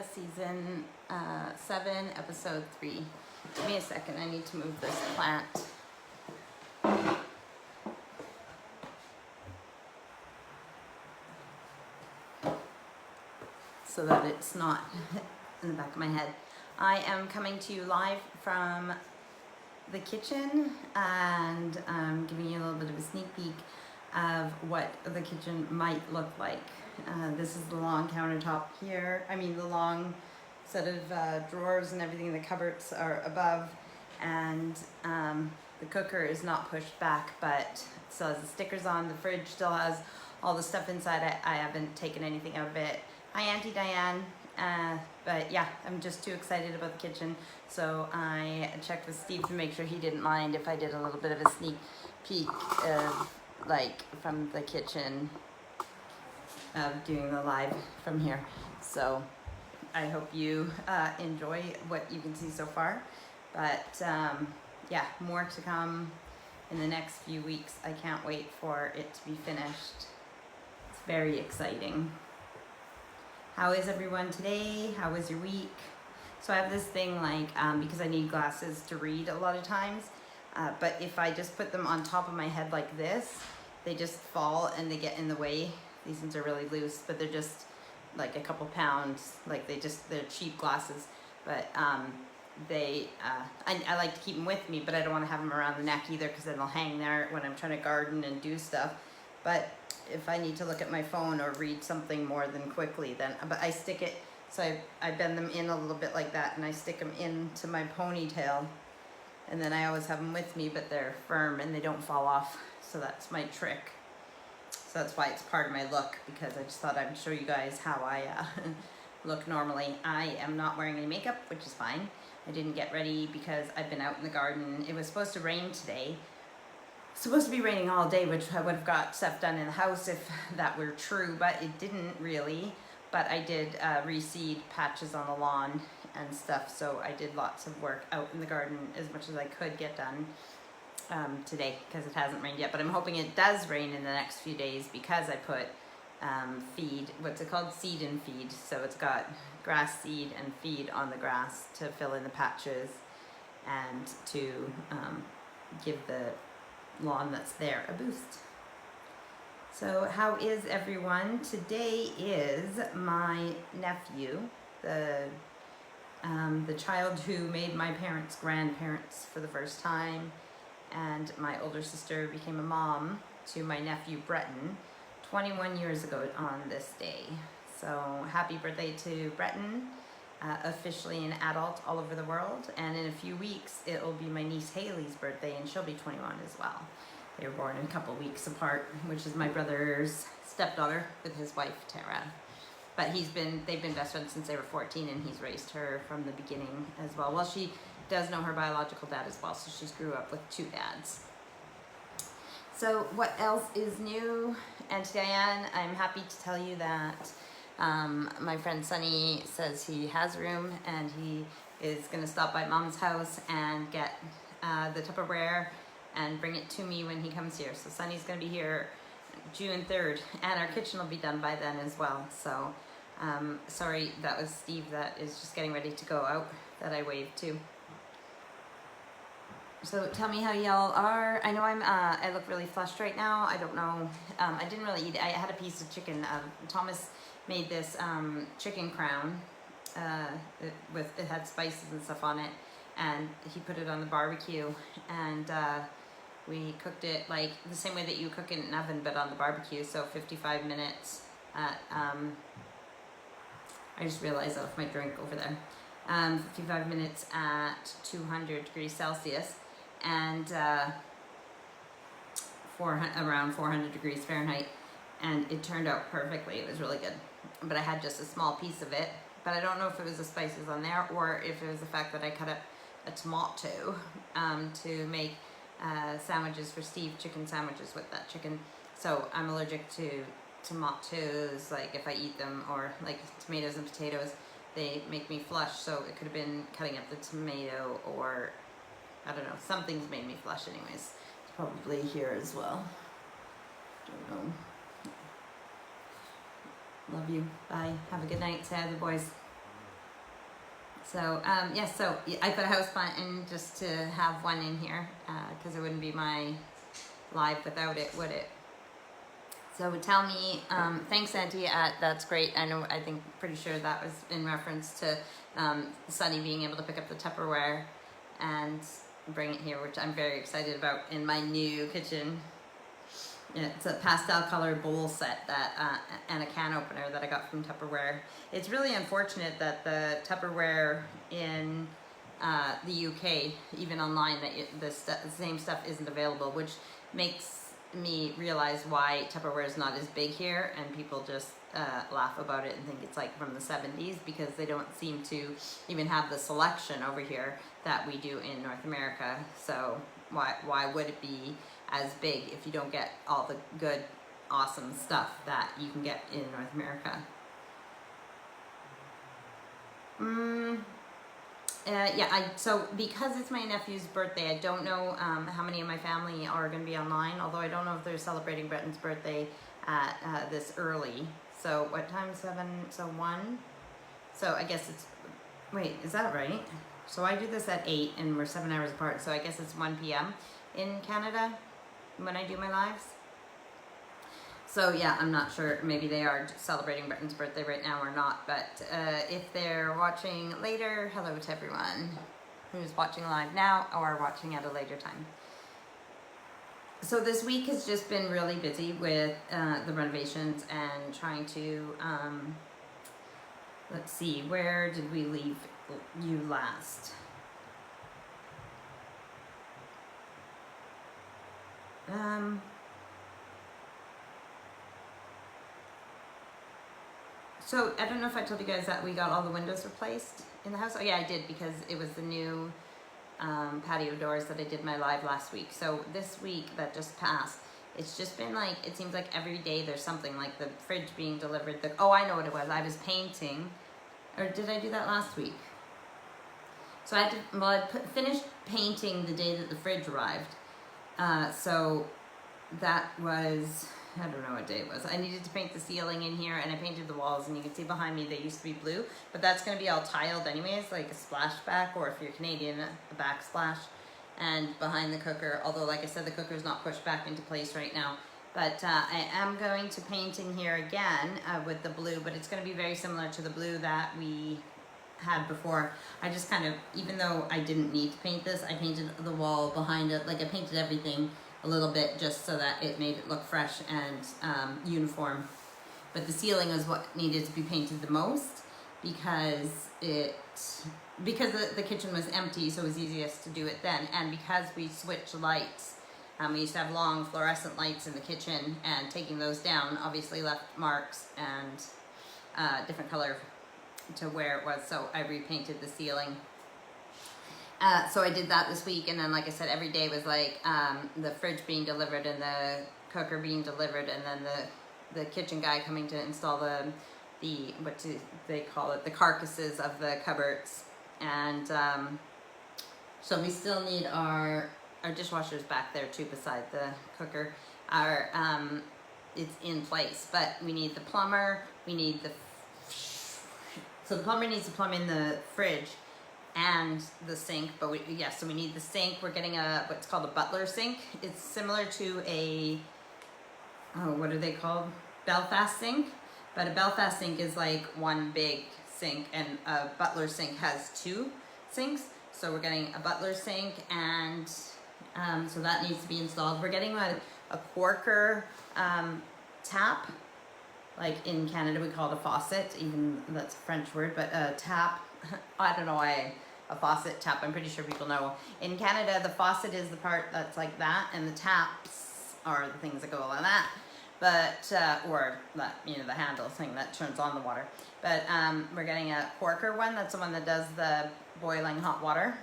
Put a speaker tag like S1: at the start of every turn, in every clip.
S1: season 7, episode 3. Give me a second, I need to move this plant. So that it's not in the back of my head. I am coming to you live from the kitchen, and I'm giving you a little bit of a sneak peek of what the kitchen might look like. This is the long countertop here. I mean the long set of drawers and everything. The cupboards are above, and the cooker is not pushed back, but it still has the stickers on. The fridge still has all the stuff inside. I haven't taken anything out of it. Hi Auntie Diane. But yeah, I'm just too excited about the kitchen. So I checked with Steve to make sure he didn't mind if I did a little bit of a sneak peek of like from the kitchen of doing the live from here. So I hope you enjoy what you can see so far. But yeah, more to come in the next few weeks. I can't wait for it to be finished. It's very exciting. How is everyone today? How was your week? So I have this thing like, because I need glasses to read a lot of times, but if I just put them on top of my head like this, they just fall and they get in the way. These ones are really loose, but they're just like a couple pounds. Like they're cheap glasses, but I like to keep them with me, but I don't want to have them around the neck either, because then they'll hang there when I'm trying to garden and do stuff. But if I need to look at my phone or read something more than quickly, then, but I stick it, so I bend them in a little bit like that, and I stick them into my ponytail, and then I always have them with me, but they're firm and they don't fall off. So that's my trick. So that's why it's part of my look, because I just thought I'd show you guys how I look normally. I am not wearing any makeup, which is fine. I didn't get ready because I've been out in the garden. It was supposed to rain today. Supposed to be raining all day, which I would have got stuff done in the house if that were true, but it didn't really. But I did reseed patches on the lawn and stuff, so I did lots of work out in the garden, as much as I could get done today, because it hasn't rained yet. But I'm hoping it does rain in the next few days, because I put feed, what's it called, seed and feed. So it's got grass seed and feed on the grass to fill in the patches and to give the lawn that's there a boost. So how is everyone? Today is my nephew, the child who made my parents grandparents for the first time, and my older sister became a mom to my nephew Breton 21 years ago on this day. So happy birthday to Breton, officially an adult all over the world. And in a few weeks, it will be my niece Haley's birthday, and she'll be 21 as well. They were born a couple weeks apart, which is my brother's stepdaughter with his wife, Tara. But they've been best friends since they were 14, and he's raised her from the beginning as well. Well, she does know her biological dad as well, so she's grew up with 2 dads. So what else is new? And Diane, I'm happy to tell you that my friend Sunny says he has room, and he is going to stop by Mom's house and get the Tupperware and bring it to me when he comes here. So Sunny's going to be here June 3rd, and our kitchen will be done by then as well. So sorry, that was Steve that is just getting ready to go out that I waved to. So tell me how y'all are. I know I look really flushed right now. I don't know. I didn't really eat. I had a piece of chicken. Thomas made this chicken crown. It had spices and stuff on it, and he put it on the barbecue, and we cooked it like the same way that you cook it in an oven, but on the barbecue. So 55 minutes at I just realized I left my drink over there. 55 minutes at 200 degrees Celsius, and around 400 degrees Fahrenheit, and it turned out perfectly. It was really good, but I had just a small piece of it. But I don't know if it was the spices on there, or if it was the fact that I cut up a tomato to make sandwiches for Steve, chicken sandwiches with that chicken. So I'm allergic to tomatoes, like if I eat them, or like tomatoes and potatoes, they make me flush. So it could have been cutting up the tomato, or I don't know, something's made me flush anyways. It's probably here as well. Don't know. Love you. Bye. Have a good night. Say hi to the boys. So yes, so I put a house plant in just to have one in here because it wouldn't be my live without it, would it? So tell me, thanks Auntie, that's great. I think pretty sure that was in reference to Sunny being able to pick up the Tupperware and bring it here, which I'm very excited about in my new kitchen. It's a pastel colored bowl set that and a can opener that I got from Tupperware. It's really unfortunate that the Tupperware in the UK, even online, that the same stuff isn't available, which makes me realize why Tupperware is not as big here, and people just laugh about it and think it's like from the 70s, because they don't seem to even have the selection over here that we do in North America. So why would it be as big if you don't get all the good, awesome stuff that you can get in North America? So because it's my nephew's birthday, I don't know how many of my family are going to be online, although I don't know if they're celebrating Bretton's birthday at this early. So what time? 7, so 1? So I guess it's, wait, is that right? So I do this at 8 and we're 7 hours apart, so I guess it's 1 p.m. in Canada when I do my lives. So yeah, I'm not sure, maybe they are celebrating Bretton's birthday right now or not, but if they're watching later, hello to everyone who's watching live now or watching at a later time. So this week has just been really busy with the renovations and trying to, let's see, where did we leave you last? So I don't know if I told you guys that we got all the windows replaced in the house. Oh yeah, I did, because it was the new patio doors that I did my live last week. So this week that just passed, it's just been like, it seems like every day there's something, like the fridge being delivered. Oh, I know what it was. I was painting, or did I do that last week? So I had to, well, I finished painting the day that the fridge arrived. So that was, I don't know what day it was. I needed to paint the ceiling in here, and I painted the walls, and you can see behind me they used to be blue, but that's going to be all tiled anyways, like a splashback, or if you're Canadian, a backsplash. And behind the cooker, although like I said, the cooker's not pushed back into place right now, but I am going to paint in here again with the blue, but it's going to be very similar to the blue that we had before. I just kind of, even though I didn't need to paint this, I painted the wall behind it, like I painted everything a little bit just so that it made it look fresh and uniform. But the ceiling is what needed to be painted the most, because the kitchen was empty, so it was easiest to do it then. And because we switched lights, we used to have long fluorescent lights in the kitchen, and taking those down obviously left marks and different color to where it was, so I repainted the ceiling. So I did that this week, and then like I said, every day was like the fridge being delivered and the cooker being delivered, and then the kitchen guy coming to install the what do they call it, the carcasses of the cupboards. And so we still need our dishwasher's back there too beside the cooker. It's in place, but we need the plumber, so the plumber needs to plumb in the fridge and the sink, but so we need the sink. We're getting what's called a butler sink. It's similar to a, what are they called? Belfast sink, but a Belfast sink is like one big sink, and a butler sink has 2 sinks. So we're getting a butler sink, and so that needs to be installed. We're getting a corker tap. Like in Canada we call it a faucet, even that's a French word, but a tap, I don't know why a faucet tap, I'm pretty sure people know. In Canada, the faucet is the part that's like that, and the taps are the things that go like that. But, or that, the handle thing that turns on the water. But we're getting a corker one, that's the one that does the boiling hot water.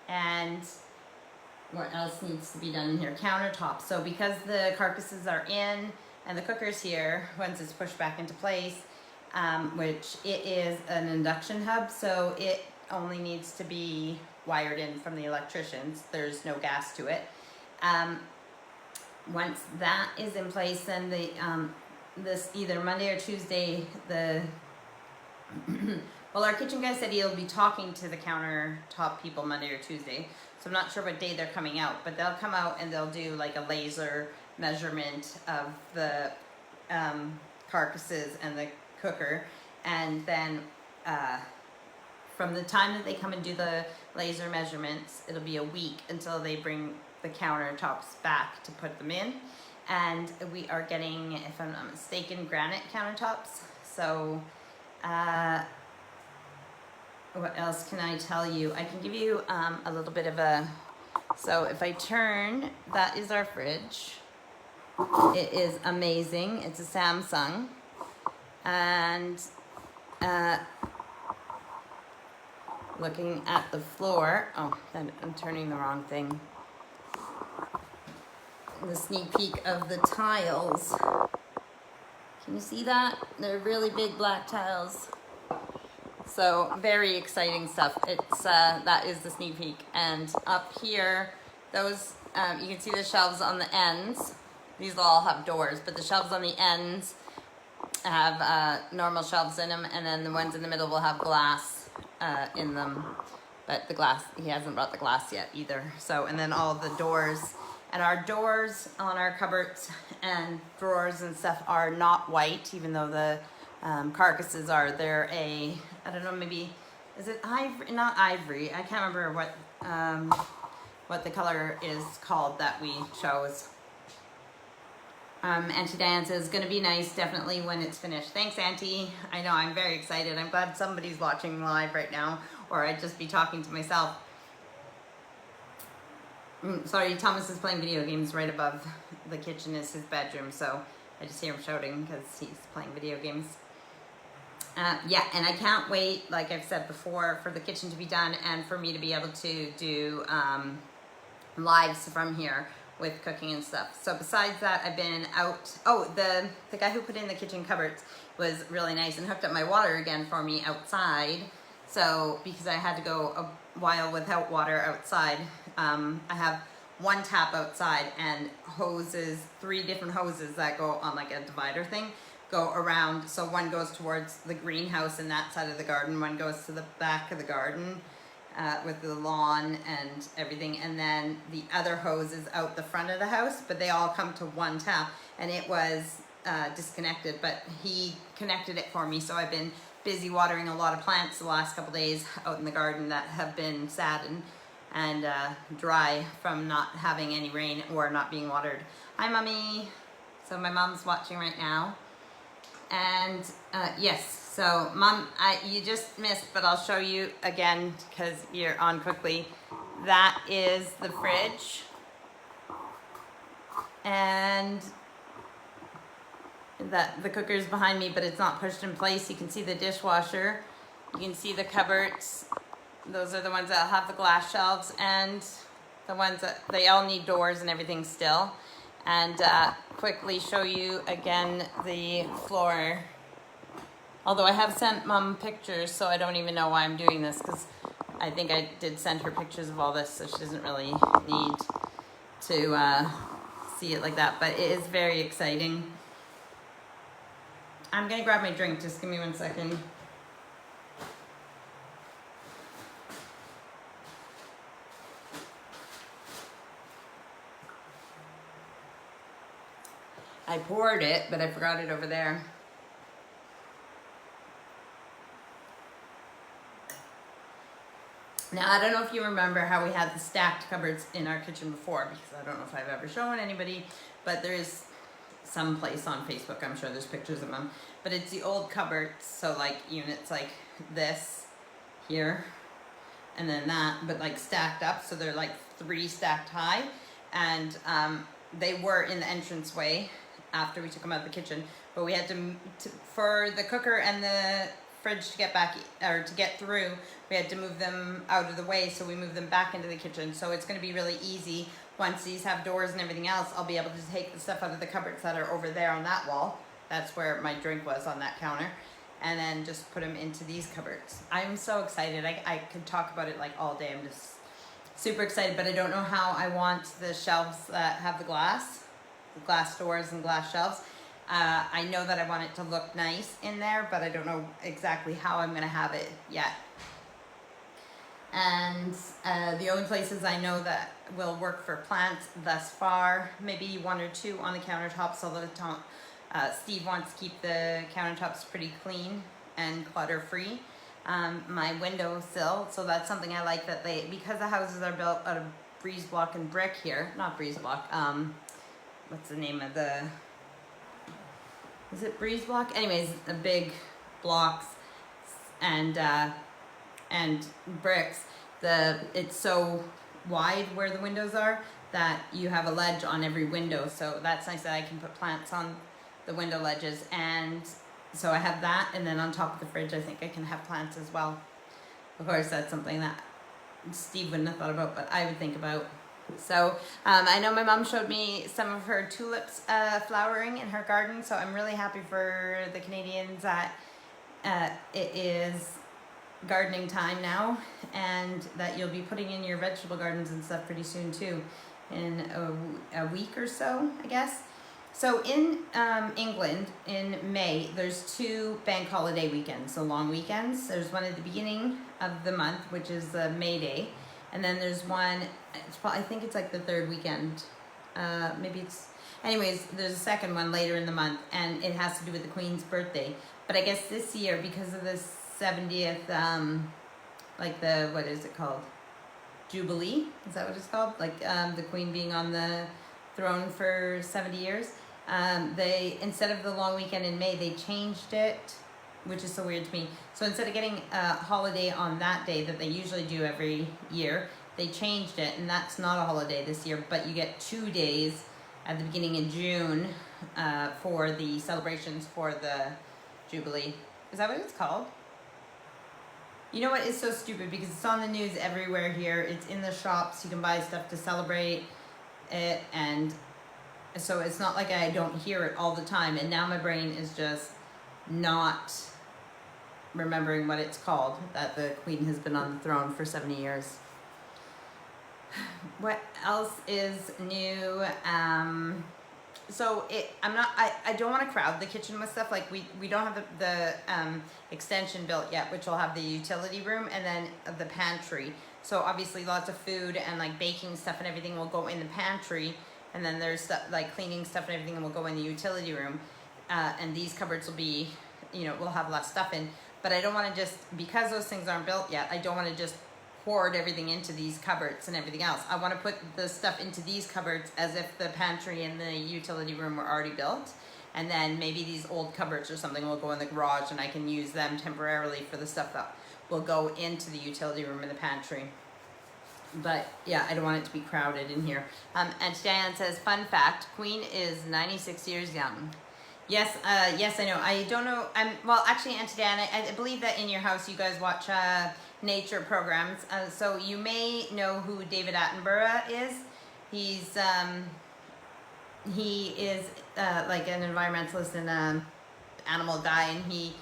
S1: And what else needs to be done in here? Countertops. So because the carcasses are in, and the cooker's here, once it's pushed back into place, which it is an induction hub, so it only needs to be wired in from the electricians. There's no gas to it. Once that is in place, then this either Monday or Tuesday, the Well, our kitchen guy said he'll be talking to the countertop people Monday or Tuesday. So I'm not sure what day they're coming out, but they'll come out and they'll do like a laser measurement of the carcasses and the cooker. And then from the time that they come and do the laser measurements, it'll be a week until they bring the countertops back to put them in. And we are getting, if I'm not mistaken, granite countertops. So what else can I tell you? I can give you a little bit of a, so if I turn, that is our fridge. It is amazing. It's a Samsung. And looking at the floor, oh, I'm turning the wrong thing. The sneak peek of the tiles. Can you see that? They're really big black tiles. So very exciting stuff. It's that is the sneak peek. And up here, those you can see the shelves on the ends. These will all have doors, but the shelves on the ends have normal shelves in them, and then the ones in the middle will have glass in them. But the glass, he hasn't brought the glass yet either. So, and then all the doors. And our doors on our cupboards and drawers and stuff are not white, even though the carcasses are. They're a, I don't know, maybe, is it ivory? Not ivory. I can't remember what the color is called that we chose. Auntie Diane says, gonna be nice, definitely, when it's finished. Thanks, Auntie. I know, I'm very excited. I'm glad somebody's watching live right now, or I'd just be talking to myself. Sorry, Thomas is playing video games. Right above the kitchen is his bedroom, so I just hear him shouting because he's playing video games. Yeah, and I can't wait, like I've said before, for the kitchen to be done and for me to be able to do lives from here with cooking and stuff. So besides that, I've been out. Oh, the guy who put in the kitchen cupboards was really nice and hooked up my water again for me outside. So because I had to go a while without water outside, I have one tap outside and hoses, 3 different hoses that go on like a divider thing, go around. So one goes towards the greenhouse in that side of the garden, one goes to the back of the garden with the lawn and everything, and then the other hose is out the front of the house, but they all come to one tap, and it was disconnected, but he connected it for me. So I've been busy watering a lot of plants the last couple days out in the garden that have been sad and dry from not having any rain or not being watered. Hi, Mommy. So my mom's watching right now. And yes, so Mom, you just missed, but I'll show you again because you're on quickly. That is the fridge. And the cooker's behind me, but it's not pushed in place. You can see the dishwasher. You can see the cupboards. Those are the ones that have the glass shelves, and the ones that they all need doors and everything still. And quickly show you again the floor. Although I have sent Mom pictures, so I don't even know why I'm doing this, because I think I did send her pictures of all this, so she doesn't really need to see it like that. But it is very exciting. I'm gonna grab my drink. Just give me 1 second. I poured it, but I forgot it over there. Now, I don't know if you remember how we had the stacked cupboards in our kitchen before, because I don't know if I've ever shown anybody, but there is some place on Facebook, I'm sure there's pictures of them, but it's the old cupboards, so like units like this here, and then that, but like stacked up, so they're like 3 stacked high, and they were in the entranceway after we took them out of the kitchen, but we had to for the cooker and the fridge to get back, or to get through, we had to move them out of the way, so we moved them back into the kitchen. So it's going to be really easy. Once these have doors and everything else, I'll be able to take the stuff out of the cupboards that are over there on that wall. That's where my drink was, on that counter, and then just put them into these cupboards. I'm so excited. I could talk about it like all day. I'm just super excited, but I don't know how I want the shelves that have the glass doors and glass shelves. I know that I want it to look nice in there, but I don't know exactly how I'm gonna have it yet. And the only places I know that will work for plants thus far, maybe 1 or 2 on the countertops, although Steve wants to keep the countertops pretty clean and clutter free. My windowsill, so that's something I like, that because the houses are built out of breeze block and brick here, not breeze block, what's the name of is it breeze block? Anyways, the big blocks and bricks, it's so wide where the windows are that you have a ledge on every window, so that's nice that I can put plants on the window ledges. And so I have that, and then on top of the fridge I think I can have plants as well. Of course, that's something that Steve wouldn't have thought about, but I would think about. So I know my mom showed me some of her tulips flowering in her garden, so I'm really happy for the Canadians that it is gardening time now, and that you'll be putting in your vegetable gardens and stuff pretty soon too, in a week or so, I guess. So in England in May, there's 2 bank holiday weekends, so long weekends. There's one at the beginning of the month, which is May Day, and then there's one, I think it's like the 3rd weekend, anyways, there's a second one later in the month, and it has to do with the Queen's birthday. But I guess this year, because of the 70th, like what is it called? Jubilee? Is that what it's called? Like the Queen being on the throne for 70 years. Instead of the long weekend in May, they changed it, which is so weird to me. So instead of getting a holiday on that day that they usually do every year, they changed it, and that's not a holiday this year, but you get 2 days at the beginning of June for the celebrations for the Jubilee. Is that what it's called? You know what, it's so stupid because it's on the news everywhere here. It's in the shops. You can buy stuff to celebrate it, and so it's not like I don't hear it all the time. And now my brain is just not remembering what it's called, that the Queen has been on the throne for 70 years. What else is new? So I don't want to crowd the kitchen with stuff. Like we don't have the extension built yet, which will have the utility room and then the pantry. So obviously lots of food and like baking stuff and everything will go in the pantry, and then there's stuff like cleaning stuff and everything will go in the utility room. And these cupboards will be, we'll have less stuff in. But I don't want to just, because those things aren't built yet, I don't want to just hoard everything into these cupboards and everything else. I want to put the stuff into these cupboards as if the pantry and the utility room were already built. And then maybe these old cupboards or something will go in the garage, and I can use them temporarily for the stuff that will go into the utility room and the pantry. But yeah, I don't want it to be crowded in here. And Diane says, fun fact, Queen is 96 years young. Yes, yes, I know. I don't know. Well, actually, Auntie Diane, I believe that in your house you guys watch nature programs. So you may know who David Attenborough is. He is like an environmentalist and an animal guy, and he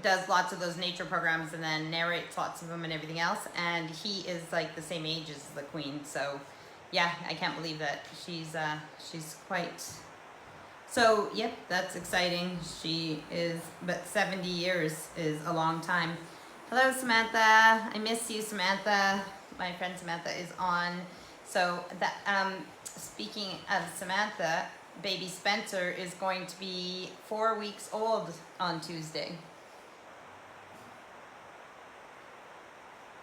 S1: does lots of those nature programs and then narrates lots of them and everything else. And he is like the same age as the Queen. So yeah, I can't believe that she's quite. So, yep, that's exciting. She is, but 70 years is a long time. Hello, Samantha. I miss you, Samantha. My friend Samantha is on. So, speaking of Samantha, baby Spencer is going to be 4 weeks old on Tuesday.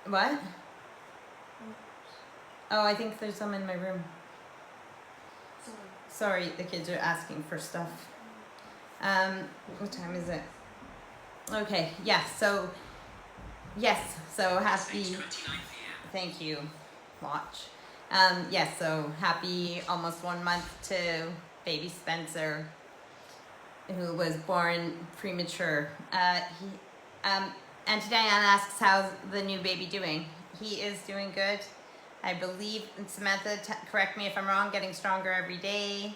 S1: What? Oh, I think there's some in my room. Sorry, the kids are asking for stuff. What time is it? Okay, yeah, so, yes, so happy, thank you, watch. Yes, so happy almost 1 month to baby Spencer, who was born premature. And today Anna asks, how's the new baby doing? He is doing good. I believe, and Samantha, correct me if I'm wrong, getting stronger every day.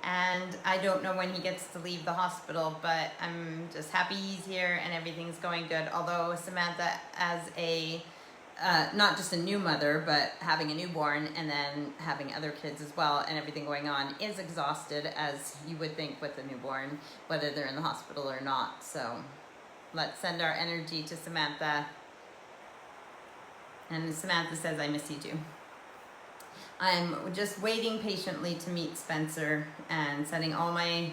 S1: And I don't know when he gets to leave the hospital, but I'm just happy he's here and everything's going good. Although Samantha, as a not just a new mother, but having a newborn and then having other kids as well and everything going on is exhausted, as you would think with a newborn, whether they're in the hospital or not. So let's send our energy to Samantha. And Samantha says, I miss you too. I'm just waiting patiently to meet Spencer and sending all my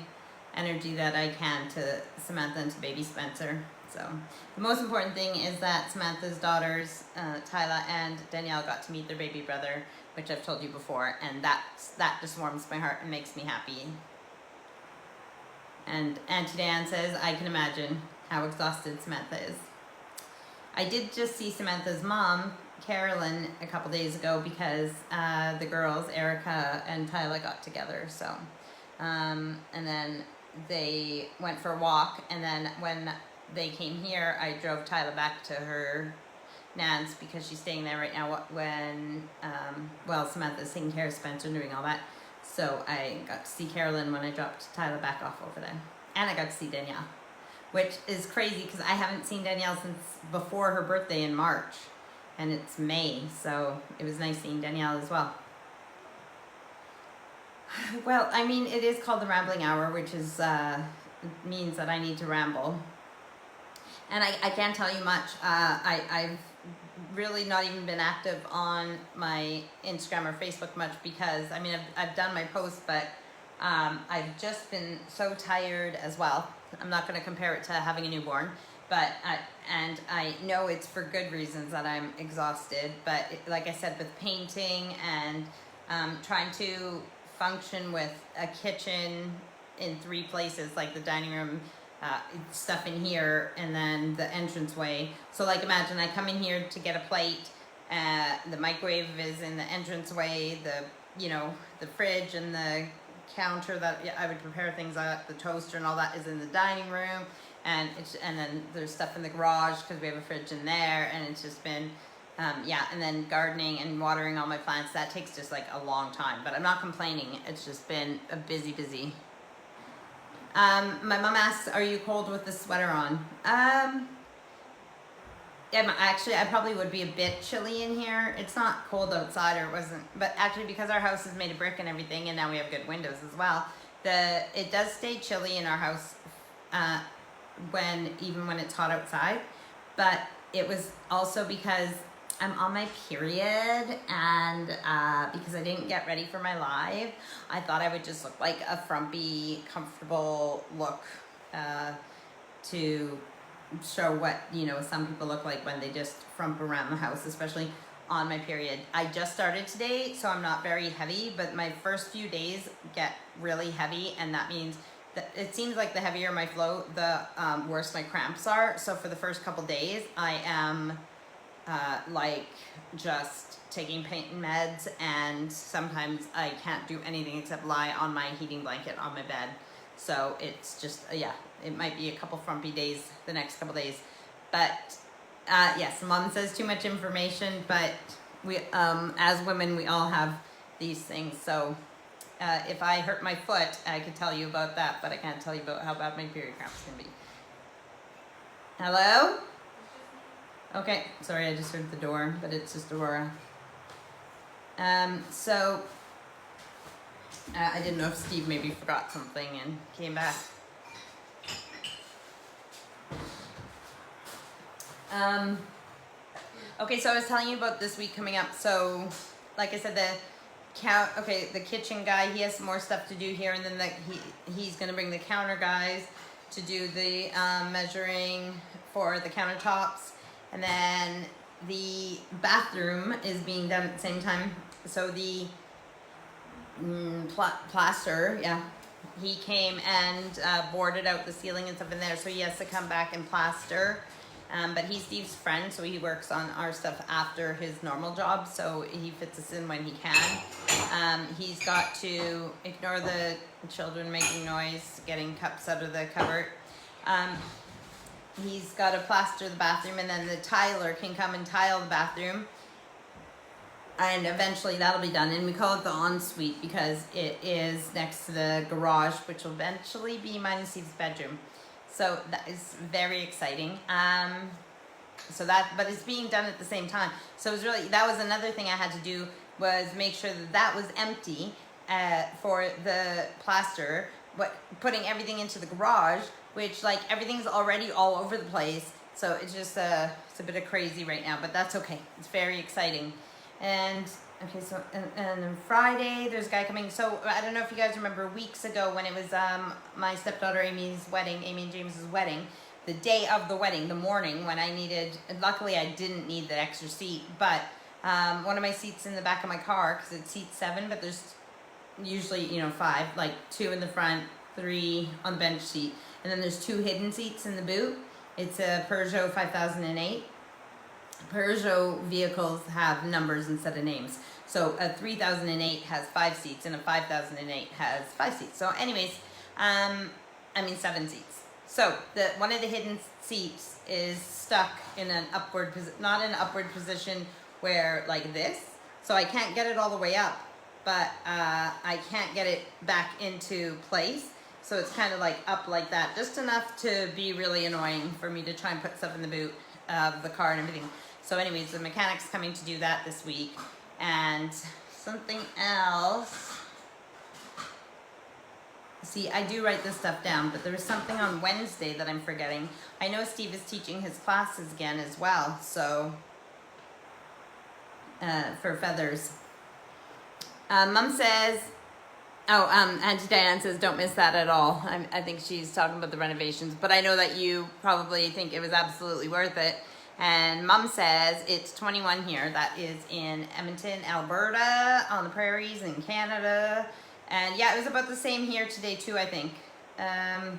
S1: energy that I can to Samantha and to baby Spencer. So the most important thing is that Samantha's daughters, Tyla and Danielle, got to meet their baby brother, which I've told you before, and that just warms my heart and makes me happy. And Auntie Dan says, I can imagine how exhausted Samantha is. I did just see Samantha's mom, Carolyn, a couple days ago because the girls, Erica and Tyla, got together. So, and then they went for a walk, and then when they came here, I drove Tyla back to her nan's because she's staying there right now when, well, Samantha's taking care of Spencer and doing all that. So I got to see Carolyn when I dropped Tyla back off over there. And I got to see Danielle, which is crazy because I haven't seen Danielle since before her birthday in March. And it's May, so it was nice seeing Danielle as well. Well, I mean, it is called the Rambling Hour, which is means that I need to ramble. And I can't tell you much. I've really not even been active on my Instagram or Facebook much because, I mean, I've done my posts, but I've just been so tired as well. I'm not going to compare it to having a newborn, but and I know it's for good reasons that I'm exhausted. But like I said, with painting and trying to function with a kitchen in 3 places, like the dining room, stuff in here, and then the entranceway. So like imagine I come in here to get a plate, the microwave is in the entranceway, the fridge and the counter that I would prepare things at, the toaster and all that is in the dining room, and then there's stuff in the garage because we have a fridge in there, and it's just been and then gardening and watering all my plants, that takes just like a long time, but I'm not complaining. It's just been a busy. My mom asks, are you cold with the sweater on? Actually, I probably would be a bit chilly in here. It's not cold outside, or it wasn't, but actually because our house is made of brick and everything, and now we have good windows as well, it does stay chilly in our house even when it's hot outside. But it was also because I'm on my period, and because I didn't get ready for my live, I thought I would just look like a frumpy, comfortable look to show what, some people look like when they just frump around the house, especially on my period. I just started today, so I'm not very heavy, but my first few days get really heavy, and that means that it seems like the heavier my flow, the worse my cramps are. So for the first couple days, I am like just taking pain meds, and sometimes I can't do anything except lie on my heating blanket on my bed. So it's just, it might be a couple frumpy days the next couple days. But yes, Mom says too much information, but we, as women, we all have these things. So if I hurt my foot, I could tell you about that, but I can't tell you about how bad my period cramps can be. Hello? Okay, sorry, I just heard the door, but it's just Aurora. So I didn't know if Steve maybe forgot something and came back. Okay, so I was telling you about this week coming up. So, like I said, the kitchen guy, he has some more stuff to do here, and then he's gonna bring the counter guys to do the measuring for the countertops, and then the bathroom is being done at the same time. So the plaster, he came and boarded out the ceiling and stuff in there, so he has to come back and plaster. But he's Steve's friend, so he works on our stuff after his normal job, so he fits us in when he can. He's got to ignore the children making noise, getting cups out of the cupboard. He's got to plaster the bathroom, and then the tiler can come and tile the bathroom. And eventually that'll be done, and we call it the ensuite because it is next to the garage, which will eventually be mine and Steve's bedroom. So that is very exciting. So that, but it's being done at the same time. So it was really, that was another thing I had to do, was make sure that that was empty for the plaster, putting everything into the garage, which like everything's already all over the place. So it's just, it's a bit of crazy right now, but that's okay. It's very exciting. And okay, so, and then Friday, there's a guy coming. So I don't know if you guys remember weeks ago when it was my stepdaughter Amy's wedding, Amy and James's wedding, the day of the wedding, the morning when I needed, luckily I didn't need the extra seat, but one of my seats in the back of my car, because it's seat 7, but there's usually, you know, 5, like 2 in the front, 3 on the bench seat, and then there's 2 hidden seats in the boot. It's a Peugeot 5008. Peugeot vehicles have numbers instead of names. So a 3008 has 5 seats and a 5008 has 5 seats. So anyways, 7 seats. So one of the hidden seats is stuck in an upward position, not in an upward position where like this. So I can't get it all the way up, but I can't get it back into place. So it's kind of like up like that, just enough to be really annoying for me to try and put stuff in the boot of the car and everything. So anyways, the mechanic's coming to do that this week. And something else. See, I do write this stuff down, but there was something on Wednesday that I'm forgetting. I know Steve is teaching his classes again as well, so for feathers. Mom says, Auntie Diane says, don't miss that at all. I think she's talking about the renovations, but I know that you probably think it was absolutely worth it. And Mom says it's 21 here. That is in Edmonton, Alberta, on the prairies in Canada. And yeah, it was about the same here today too, I think. I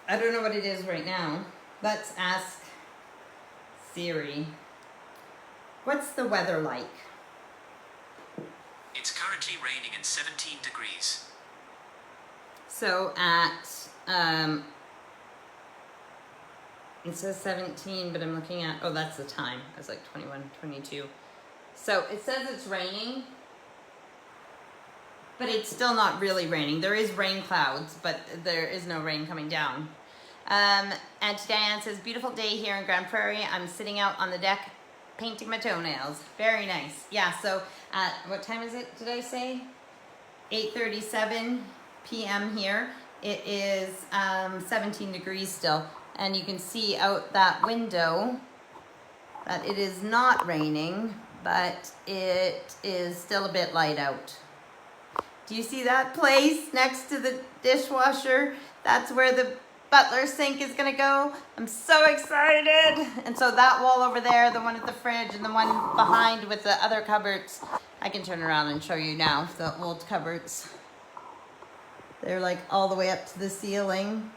S1: don't know what it is right now. Let's ask Siri. What's the weather like?
S2: It's currently raining and 17 degrees.
S1: So at, it says 17, but I'm looking at, oh, that's the time. I was like 21, 22. So it says it's raining, but it's still not really raining. There is rain clouds, but there is no rain coming down. Auntie Diane says, beautiful day here in Grand Prairie. I'm sitting out on the deck painting my toenails. Very nice. Yeah, so at, what time is it, did I say? 8:37 p.m. here. It is 17 degrees still. And you can see out that window that it is not raining, but it is still a bit light out. Do you see that place next to the dishwasher? That's where the butler sink is gonna go. I'm so excited. And so that wall over there, the one at the fridge and the one behind with the other cupboards, I can turn around and show you now, the old cupboards. They're like all the way up to the ceiling.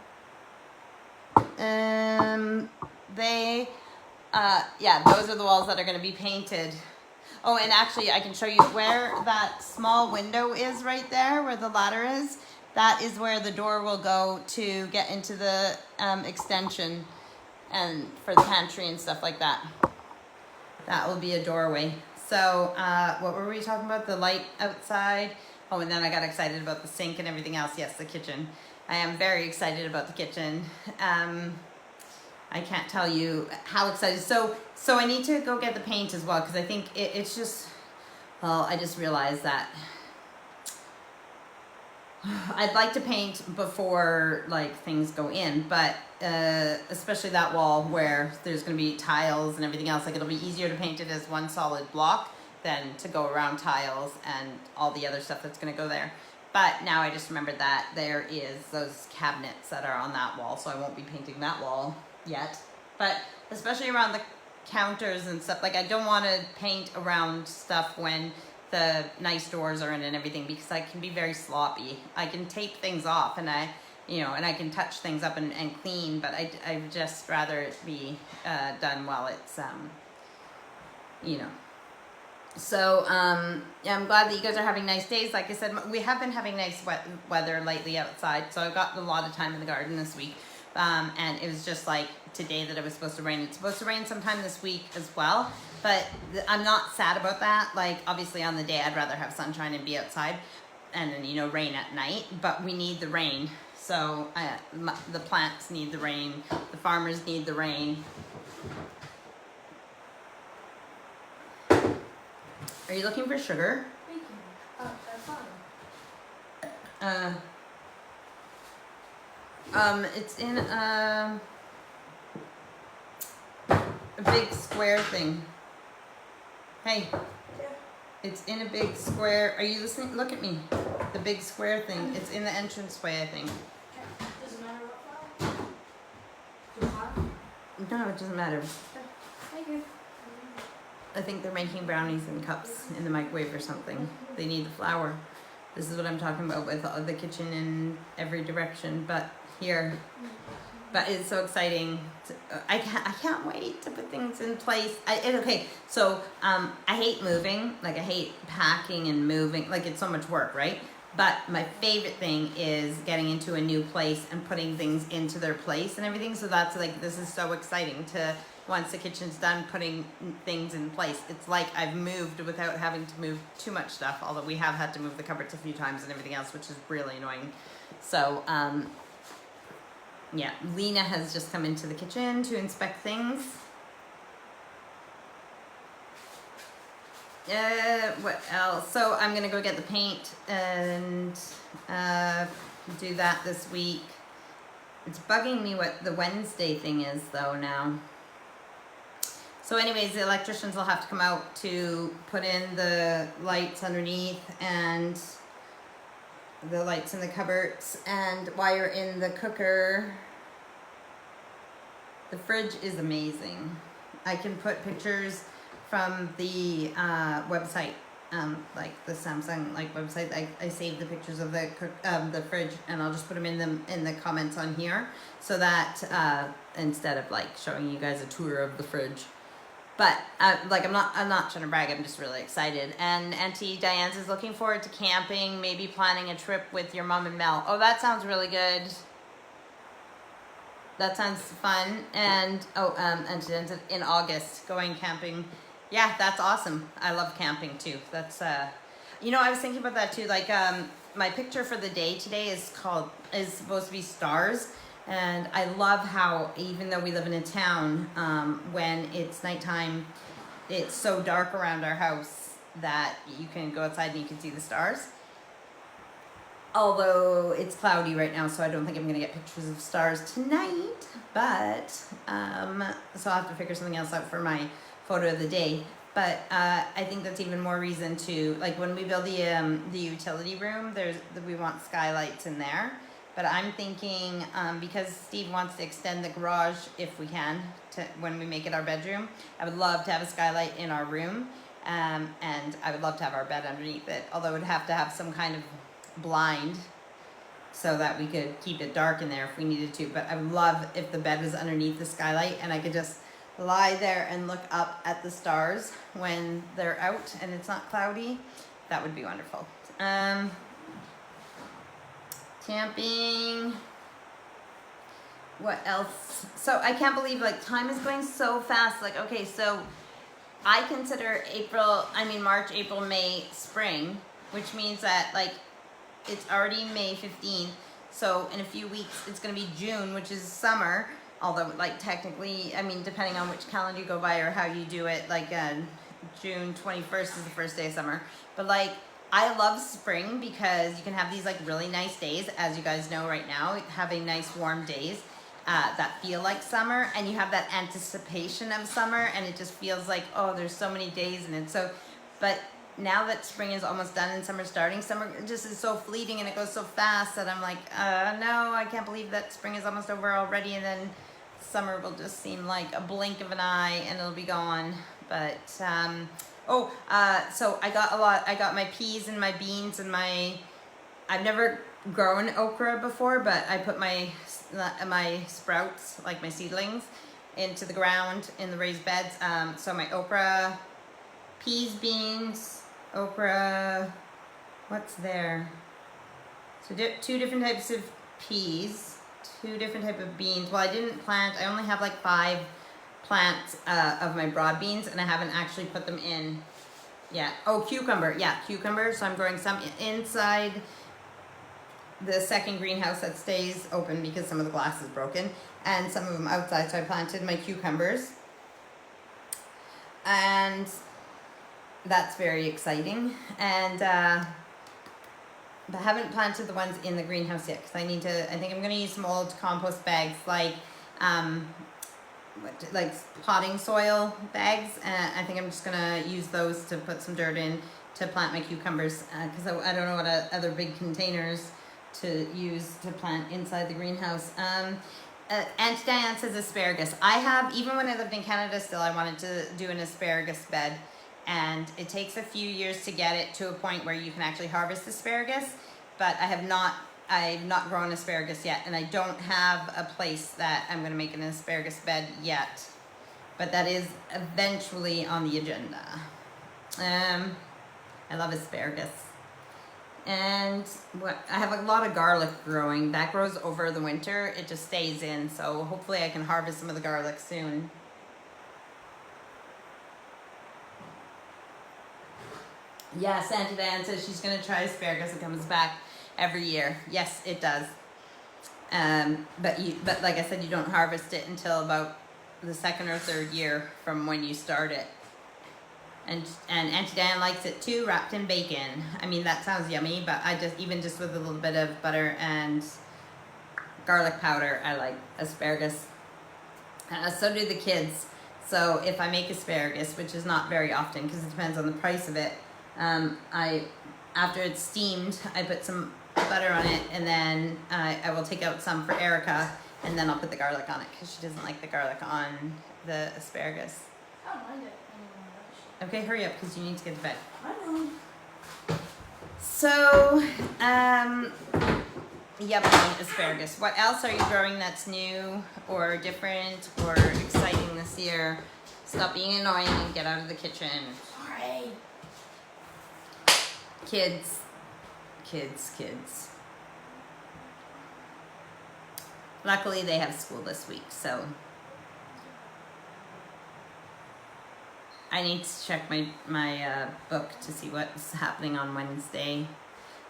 S1: Yeah, those are the walls that are gonna be painted. Oh, and actually I can show you where that small window is right there, where the ladder is. That is where the door will go to get into the extension and for the pantry and stuff like that. That will be a doorway. So what were we talking about? The light outside. Oh, and then I got excited about the sink and everything else. Yes, the kitchen. I am very excited about the kitchen. I can't tell you how excited. So I need to go get the paint as well, because I think it's just, well, I just realized that I'd like to paint before like things go in, but especially that wall where there's going to be tiles and everything else, like it'll be easier to paint it as one solid block than to go around tiles and all the other stuff that's going to go there. But now I just remembered that there is those cabinets that are on that wall, so I won't be painting that wall yet. But especially around the counters and stuff, like I don't want to paint around stuff when the nice doors are in and everything, because I can be very sloppy. I can tape things off and I can touch things up and clean, but I'd just rather it be done while it's, So, yeah, I'm glad that you guys are having nice days. Like I said, we have been having nice weather lately outside, so I've got a lot of time in the garden this week. And it was just like today that it was supposed to rain. It's supposed to rain sometime this week as well, but I'm not sad about that. Like, obviously on the day I'd rather have sunshine and be outside and then, rain at night, but we need the rain. So the plants need the rain, the farmers need the rain. Are you looking for sugar?
S3: Thank you. Oh, that's fine.
S1: It's in a big square thing. Hey,
S3: Yeah.
S1: it's in a big square. Are you listening? Look at me. The big square thing. It's in the entranceway, I think.
S3: Okay. Doesn't matter what flower? Too hot?
S1: No, it doesn't matter.
S3: Okay. Thank you.
S1: I think they're making brownies in cups in the microwave or something. They need the flour. This is what I'm talking about with the kitchen in every direction, but here. But it's so exciting. I can't wait to put things in place. Okay, so I hate moving. Like I hate packing and moving. Like it's so much work, right? But my favorite thing is getting into a new place and putting things into their place and everything. So that's like, this is so exciting to, once the kitchen's done, putting things in place. It's like I've moved without having to move too much stuff, although we have had to move the cupboards a few times and everything else, which is really annoying. So, yeah, Lena has just come into the kitchen to inspect things. What else? So I'm gonna go get the paint and do that this week. It's bugging me what the Wednesday thing is though now. So anyways, the electricians will have to come out to put in the lights underneath and the lights in the cupboards and wire in the cooker. The fridge is amazing. I can put pictures from the website, like the Samsung website. I save the pictures of the fridge, and I'll just put them in the comments on here, so that instead of showing you guys a tour of the fridge. But I'm not trying to brag. I'm just really excited. And Auntie Diane's is looking forward to camping, maybe planning a trip with your mom and Mel. Oh, that sounds really good. That sounds fun. And and in August, going camping. Yeah, that's awesome. I love camping too. That's I was thinking about that too. My picture for the day today is supposed to be stars. And I love how, even though we live in a town, when it's nighttime, it's so dark around our house that you can go outside and you can see the stars. Although it's cloudy right now, so I don't think I'm gonna get pictures of stars tonight. But so I'll have to figure something else out for my photo of the day. But I think that's even more reason to, when we build the utility room, we want skylights in there. But I'm thinking, because Steve wants to extend the garage, if we can, when we make it our bedroom, I would love to have a skylight in our room, and I would love to have our bed underneath it, although it would have to have some kind of blind so that we could keep it dark in there if we needed to. But I would love if the bed was underneath the skylight and I could just lie there and look up at the stars when they're out and it's not cloudy. That would be wonderful. Camping. What else? So I can't believe time is going so fast. Okay, so I consider March, April, May, spring, which means that it's already May 15th. So in a few weeks it's going to be June, which is summer. Although technically, depending on which calendar you go by or how you do it, June 21st is the first day of summer. But I love spring because you can have these really nice days, as you guys know right now, having nice warm days that feel like summer, and you have that anticipation of summer, and it just feels oh, there's so many days in it. So, but now that spring is almost done and summer's starting, summer just is so fleeting and it goes so fast that I'm no, I can't believe that spring is almost over already, and then summer will just seem like a blink of an eye and it'll be gone. But so I got my peas and my beans and I've never grown okra before, but I put my sprouts, my seedlings, into the ground in the raised beds. So my okra, peas, beans, okra, what's there? So two different types of peas, two different types of beans. Well, I didn't plant, I only have 5 plants of my broad beans, and I haven't actually put them in yet. Oh, cucumber, yeah, cucumber. So I'm growing some inside the second greenhouse that stays open because some of the glass is broken, and some of them outside. So I planted my cucumbers, and that's very exciting. And but I haven't planted the ones in the greenhouse yet because I need to. I think I'm going to use some old compost bags, like potting soil bags. I think I'm just going to use those to put some dirt in to plant my cucumbers, because I don't know what other big containers to use to plant inside the greenhouse. Auntie Diane says asparagus. I have, even when I lived in Canada still, I wanted to do an asparagus bed, and it takes a few years to get it to a point where you can actually harvest asparagus, but I've not grown asparagus yet, and I don't have a place that I'm going to make an asparagus bed yet, but that is eventually on the agenda. I love asparagus. And I have a lot of garlic growing. That grows over the winter. It just stays in, so hopefully I can harvest some of the garlic soon. Yes, Auntie Diane says she's going to try asparagus. It comes back every year. Yes, it does. But like I said, you don't harvest it until about the second or third year from when you start it. And Auntie Diane likes it too, wrapped in bacon. I mean, that sounds yummy, but even just with a little bit of butter and garlic powder, I like asparagus. So do the kids. So if I make asparagus, which is not very often because it depends on the price of it, after it's steamed, I put some butter on it, and then I will take out some for Erica, and then I'll put the garlic on it because she doesn't like the garlic on the asparagus.
S3: I don't mind it anymore.
S1: Okay, hurry up because you need to get to bed.
S3: I know.
S1: So, yummy asparagus. What else are you growing that's new or different or exciting this year? Stop being annoying and get out of the kitchen.
S3: Sorry.
S1: Kids. Luckily, they have school this week, so I need to check my book to see what's happening on Wednesday.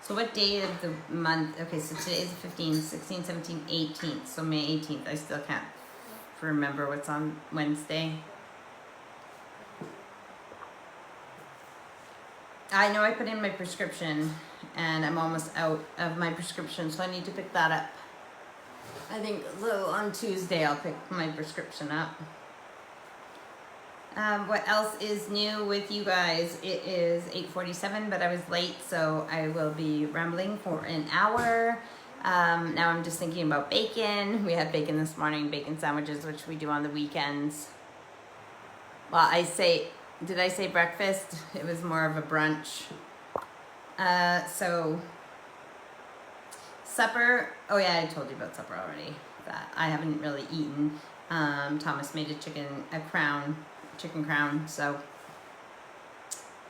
S1: So what day of the month? Okay, so today is the 15th, 16th, 17th, 18th. So May 18th. I still can't remember what's on Wednesday. I know I put in my prescription, and I'm almost out of my prescription, so I need to pick that up. I think on Tuesday I'll pick my prescription up. What else is new with you guys? It is 8:47, but I was late, so I will be rambling for an hour. Now I'm just thinking about bacon. We had bacon this morning, bacon sandwiches, which we do on the weekends. Well, did I say breakfast? It was more of a brunch. So supper. Oh yeah, I told you about supper already. That I haven't really eaten. Thomas made a chicken crown. So,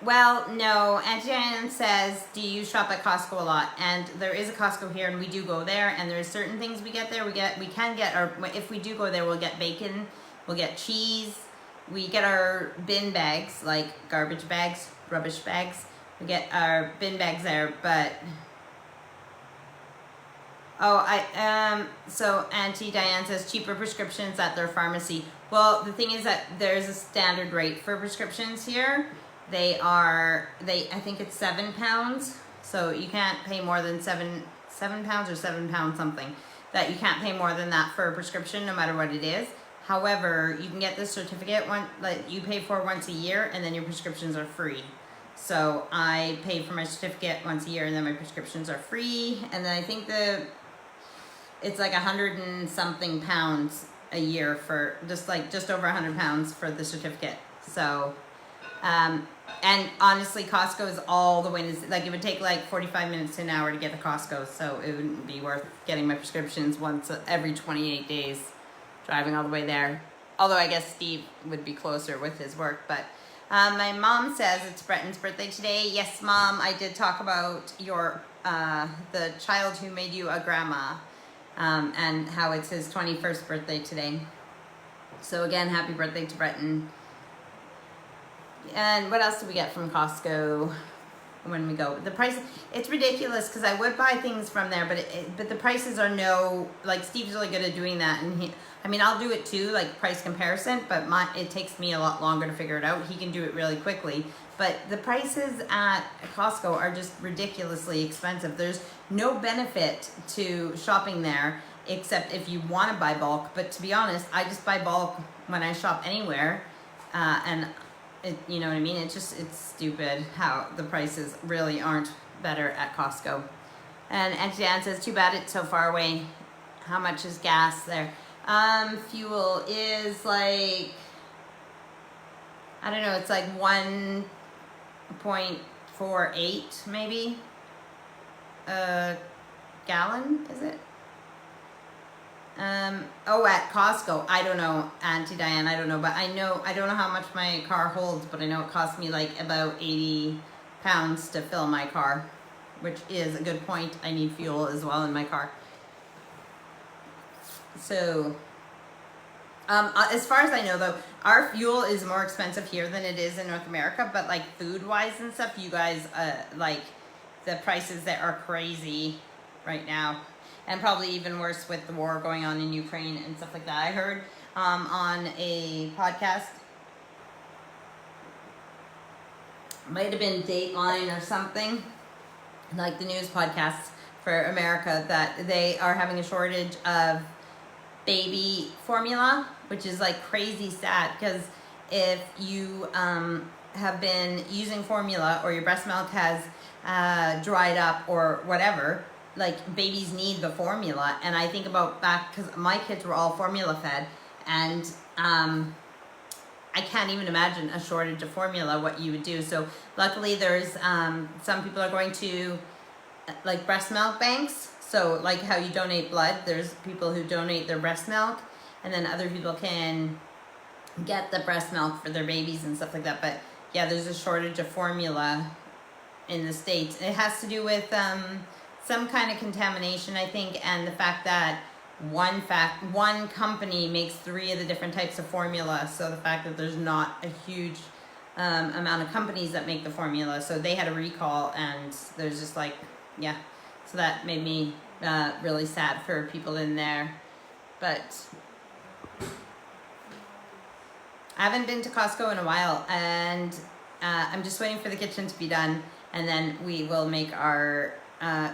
S1: well, no. Auntie Diane says, do you shop at Costco a lot? And there is a Costco here, and we do go there. And there's certain things we get there. If we do go there, we'll get bacon, we'll get cheese. We get our bin bags, like garbage bags, rubbish bags. We get our bin bags there, but so Auntie Diane says cheaper prescriptions at their pharmacy. Well, the thing is that there's a standard rate for prescriptions here. I think it's £7. So you can't pay more than £7 or £7 something. That you can't pay more than that for a prescription, no matter what it is. However, you can get this certificate you pay for once a year, and then your prescriptions are free. So I pay for my certificate once a year, and then my prescriptions are free. And then I think it's like 100 and something pounds a year for just over £100 for the certificate. So, and honestly, Costco is all the way. It would take like 45 minutes to an hour to get to Costco, so it wouldn't be worth getting my prescriptions once every 28 days, driving all the way there. Although I guess Steve would be closer with his work. But my mom says it's Breton's birthday today. Yes, Mom, I did talk about the child who made you a grandma. And how it's his 21st birthday today. So again, happy birthday to Breton. And what else did we get from Costco? when we go. The price, it's ridiculous because I would buy things from there, but the prices are like Steve's really good at doing that, and I'll do it too, like price comparison, but it takes me a lot longer to figure it out. He can do it really quickly, but the prices at Costco are just ridiculously expensive. There's no benefit to shopping there except if you want to buy bulk, but to be honest, I just buy bulk when I shop anywhere, and you know what I mean? It's stupid how the prices really aren't better at Costco. And Jan says, too bad it's so far away. How much is gas there? Fuel is like, I don't know, it's like 1.48 maybe a gallon, is it? At Costco, I don't know, Auntie Diane, I don't know, but I don't know how much my car holds, but I know it costs me like about 80 pounds to fill my car, which is a good point. I need fuel as well in my car. So, as far as I know though, our fuel is more expensive here than it is in North America, but like food-wise and stuff, you guys, like the prices that are crazy right now. And probably even worse with the war going on in Ukraine and stuff like that. I heard on a podcast, might have been Dateline or something, like the news podcasts for America, that they are having a shortage of baby formula, which is like crazy sad, because if you have been using formula or your breast milk has dried up or whatever, like babies need the formula. And I think about back, because my kids were all formula fed, and I can't even imagine a shortage of formula, what you would do. So luckily there's some people are going to like breast milk banks. So like how you donate blood, there's people who donate their breast milk, and then other people can get the breast milk for their babies and stuff like that. But yeah, there's a shortage of formula in the States. It has to do with some kind of contamination, I think, and the fact that one company makes 3 of the different types of formula. So the fact that there's not a huge amount of companies that make the formula, so they had a recall, and there's just like, yeah. So that made me really sad for people in there. But I haven't been to Costco in a while, and I'm just waiting for the kitchen to be done, and then we will make our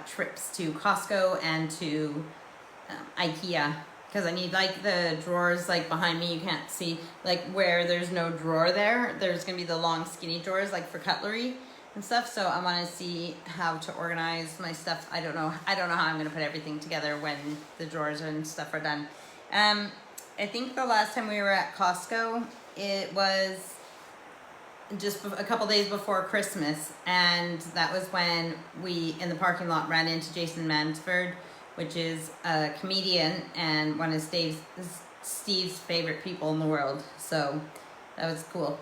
S1: trips to Costco and to IKEA, because I need like the drawers like behind me. You can't see like where there's no drawer there. There's gonna be the long skinny drawers like for cutlery and stuff. So I want to see how to organize my stuff. I don't know how I'm gonna put everything together when the drawers and stuff are done. I think the last time we were at Costco, it was just a couple days before Christmas, and that was when we in the parking lot ran into Jason Mansford, which is a comedian and one of Steve's favorite people in the world. So that was cool.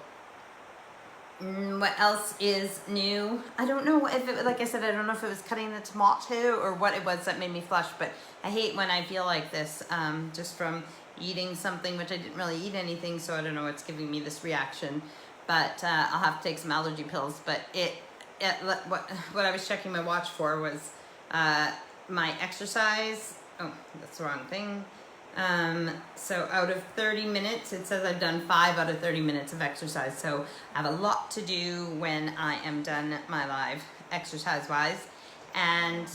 S1: What else is new? I don't know if it, like I said, I don't know if it was cutting the tomato or what it was that made me flush, but I hate when I feel like this, just from eating something, which I didn't really eat anything, so I don't know what's giving me this reaction. But I'll have to take some allergy pills. But what I was checking my watch for was my exercise. Oh, that's the wrong thing. So out of 30 minutes, it says I've done 5 out of 30 minutes of exercise. So I have a lot to do when I am done my live exercise-wise. And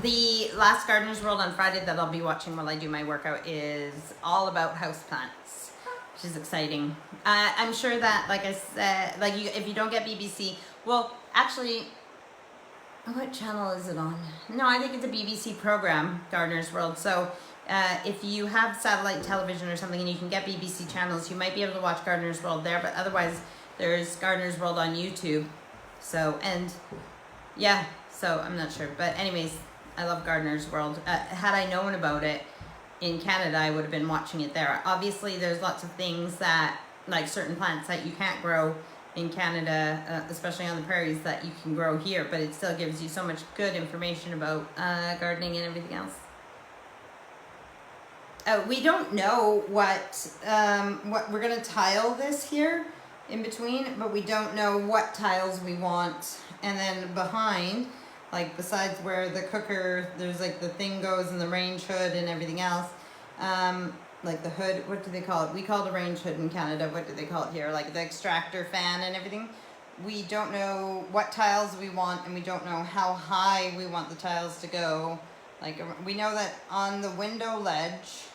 S1: the last Gardener's World on Friday that I'll be watching while I do my workout is all about houseplants, which is exciting. I'm sure that, like I said, like if you don't get BBC, well, actually, what channel is it on? No, I think it's a BBC program, Gardener's World. So if you have satellite television or something and you can get BBC channels, you might be able to watch Gardener's World there, but otherwise there's Gardener's World on YouTube. So, and yeah, so I'm not sure. But anyways, I love Gardener's World. Had I known about it in Canada, I would have been watching it there. Obviously, there's lots of things that, like certain plants that you can't grow in Canada, especially on the prairies, that you can grow here, but it still gives you so much good information about gardening and everything else. We don't know what we're gonna tile this here in between, but we don't know what tiles we want and then behind, like besides where the cooker, there's like the thing goes and the range hood and everything else, like the hood, what do they call it? We call it a range hood in Canada. What do they call it here? Like the extractor fan and everything. We don't know what tiles we want, and we don't know how high we want the tiles to go. Like, we know that on the window ledge,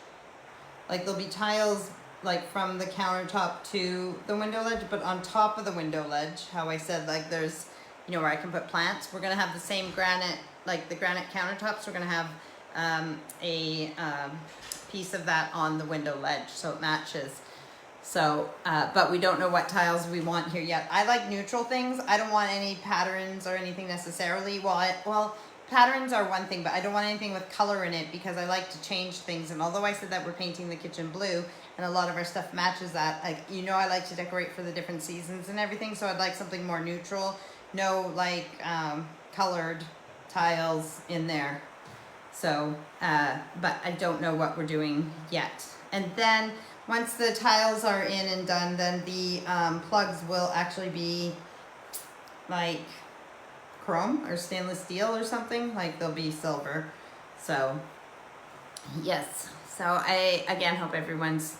S1: like there'll be tiles like from the countertop to the window ledge, but on top of the window ledge, how I said, like there's, you know, where I can put plants, we're gonna have the same granite, like the granite countertops, we're gonna have a piece of that on the window ledge, so it matches. So, but we don't know what tiles we want here yet. I like neutral things. I don't want any patterns or anything necessarily. Well, patterns are one thing, but I don't want anything with color in it because I like to change things. And although I said that we're painting the kitchen blue and a lot of our stuff matches that, like, you know, I like to decorate for the different seasons and everything. So I'd like something more neutral, no like colored tiles in there. So, but I don't know what we're doing yet. And then once the tiles are in and done, then the plugs will actually be like chrome or stainless steel or something. Like they'll be silver. So, yes. So I, again, hope everyone's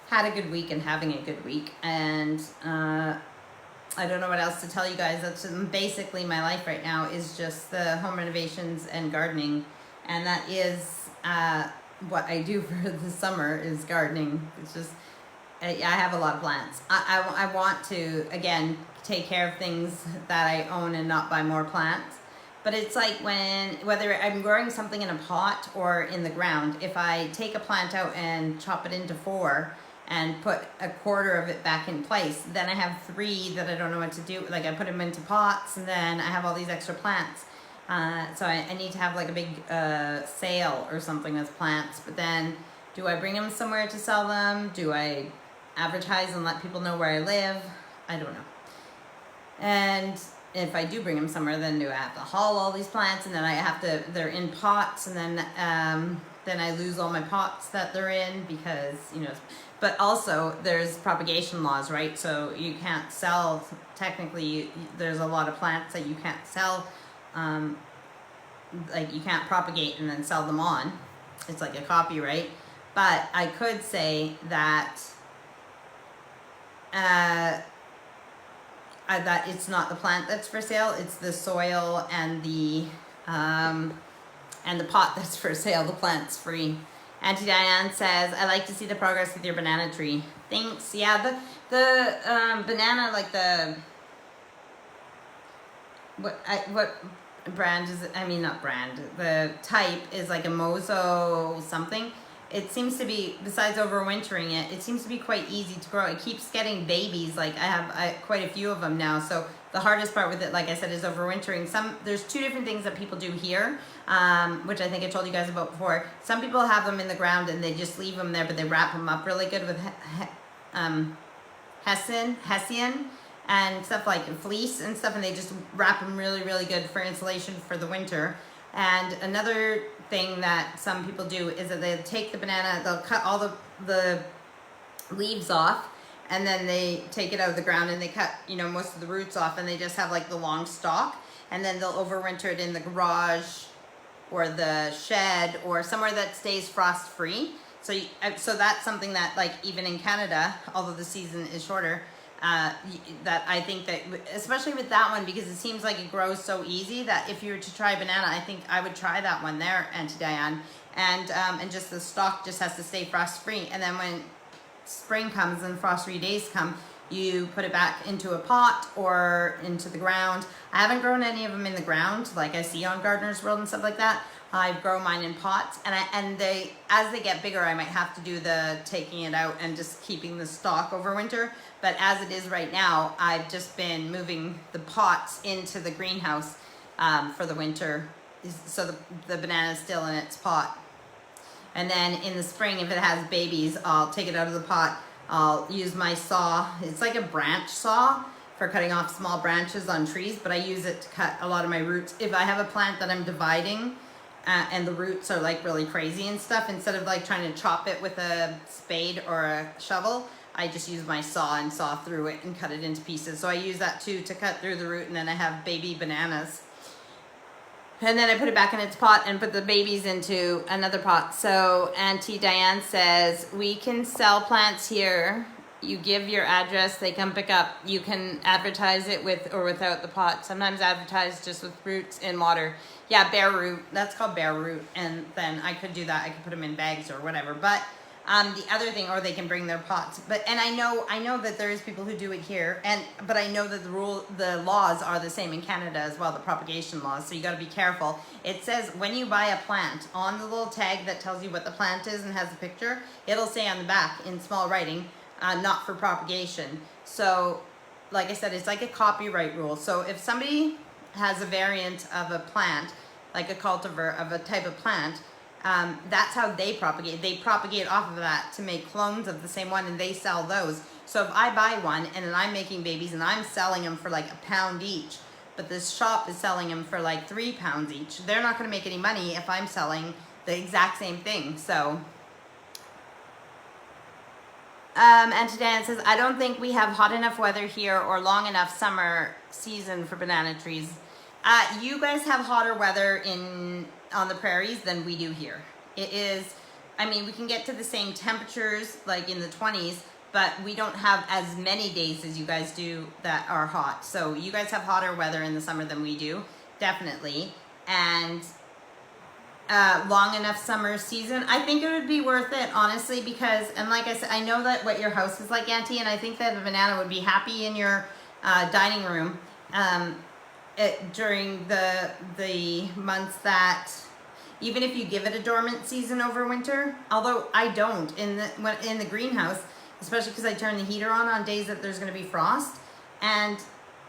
S1: had a good week and having a good week. And I don't know what else to tell you guys. That's basically my life right now is just the home renovations and gardening. And that is what I do for the summer is gardening. It's just, I have a lot of plants. I want to, again, take care of things that I own and not buy more plants. But it's like whether I'm growing something in a pot or in the ground, if I take a plant out and chop it into 4 and put a quarter of it back in place, then I have 3 that I don't know what to do. Like I put them into pots and then I have all these extra plants. So I need to have like a big sale or something with plants. But then do I bring them somewhere to sell them? Do I advertise and let people know where I live? I don't know. And if I do bring them somewhere, then do I have to haul all these plants, and then I have to, they're in pots, and then I lose all my pots that they're in because, you know, but also there's propagation laws, right? So you can't sell, technically, there's a lot of plants that you can't sell, like you can't propagate and then sell them on. It's like a copyright. But I could say that that it's not the plant that's for sale, it's the soil and the pot that's for sale. The plant's free. Auntie Diane says, I like to see the progress with your banana tree. Thanks. Yeah, the banana, like the what brand is it? I mean, not brand. The type is like a Mozo something. It seems to be, besides overwintering it, it seems to be quite easy to grow. It keeps getting babies. Like I have quite a few of them now. So the hardest part with it, like I said, is overwintering. There's 2 different things that people do here, which I think I told you guys about before. Some people have them in the ground and they just leave them there, but they wrap them up really good with Hessian and stuff like fleece and stuff, and they just wrap them really, really good for insulation for the winter. And another thing that some people do is that they take the banana, they'll cut all the leaves off, and then they take it out of the ground and they cut, you know, most of the roots off, and they just have like the long stalk, and then they'll overwinter it in the garage or the shed or somewhere that stays frost free. So that's something that, like, even in Canada, although the season is shorter, that I think that, especially with that one, because it seems like it grows so easy, that if you were to try banana, I think I would try that one there, Auntie Diane. And just the stalk just has to stay frost free. And then when spring comes and frost-free days come, you put it back into a pot or into the ground. I haven't grown any of them in the ground like I see on Gardener's World and stuff like that. I've grown mine in pots, and they, as they get bigger, I might have to do the taking it out and just keeping the stalk over winter. But as it is right now, I've just been moving the pots into the greenhouse for the winter, so the banana is still in its pot. And then in the spring, if it has babies, I'll take it out of the pot. I'll use my saw. It's like a branch saw for cutting off small branches on trees, but I use it to cut a lot of my roots. If I have a plant that I'm dividing and the roots are like really crazy and stuff, instead of like trying to chop it with a spade or a shovel, I just use my saw and saw through it and cut it into pieces. So I use that too to cut through the root, and then I have baby bananas. And then I put it back in its pot and put the babies into another pot. So Auntie Diane says, we can sell plants here. You give your address, they come pick up. You can advertise it with or without the pot. Sometimes advertise just with roots in water. Yeah, bare root. That's called bare root. And then I could do that. I could put them in bags or whatever. But the other thing, or they can bring their pots. And I know that there is people who do it here. But I know that the laws are the same in Canada as well, the propagation laws. So you got to be careful. It says when you buy a plant, on the little tag that tells you what the plant is and has a picture, it'll say on the back in small writing, not for propagation. So, like I said, it's like a copyright rule. So if somebody has a variant of a plant, like a cultivar of a type of plant, that's how they propagate. They propagate off of that to make clones of the same one, and they sell those. So if I buy one and I'm making babies and I'm selling them for like £1 each, but this shop is selling them for like £3 each, they're not going to make any money if I'm selling the exact same thing. So Auntie Dan says, I don't think we have hot enough weather here or long enough summer season for banana trees. You guys have hotter weather on the prairies than we do here. It is, I mean, we can get to the same temperatures like in the 20s, but we don't have as many days as you guys do that are hot. So you guys have hotter weather in the summer than we do, definitely. And long enough summer season, I think it would be worth it, honestly, because, and like I said, I know that what your house is like, Auntie, and I think that a banana would be happy in your dining room during the months that, even if you give it a dormant season over winter, although I don't in the greenhouse, especially because I turn the heater on days that there's going to be frost. And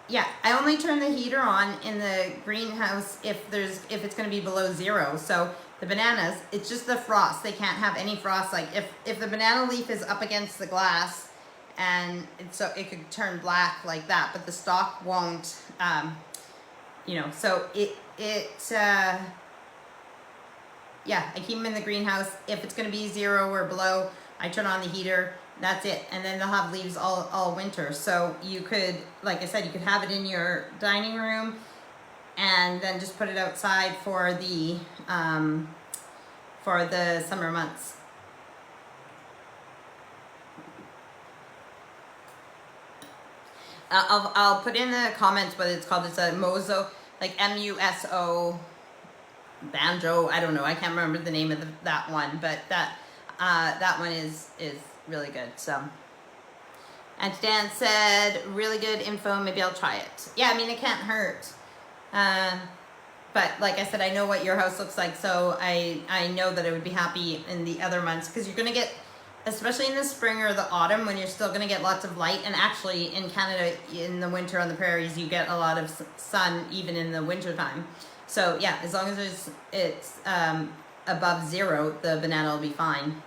S1: yeah, I only turn the heater on in the greenhouse if it's going to be below 0. So the bananas, it's just the frost. They can't have any frost. Like if the banana leaf is up against the glass, and so it could turn black like that, but the stalk won't. So yeah, I keep them in the greenhouse. If it's going to be 0 or below, I turn on the heater. That's it. And then they'll have leaves all winter. So you could, like I said, you could have it in your dining room and then just put it outside for the summer months. I'll put in the comments what it's called. It's a Mozo, like M-U-S-O banjo. I don't know. I can't remember the name of that one, but that one is really good. So, and Dan said, really good info. Maybe I'll try it. Yeah, I mean, it can't hurt. But like I said, I know what your house looks like, so I know that I would be happy in the other months, because you're going to get, especially in the spring or the autumn, when you're still going to get lots of light. And actually in Canada, in the winter on the prairies, you get a lot of sun even in the winter time. So yeah, as long as it's above 0, the banana will be fine.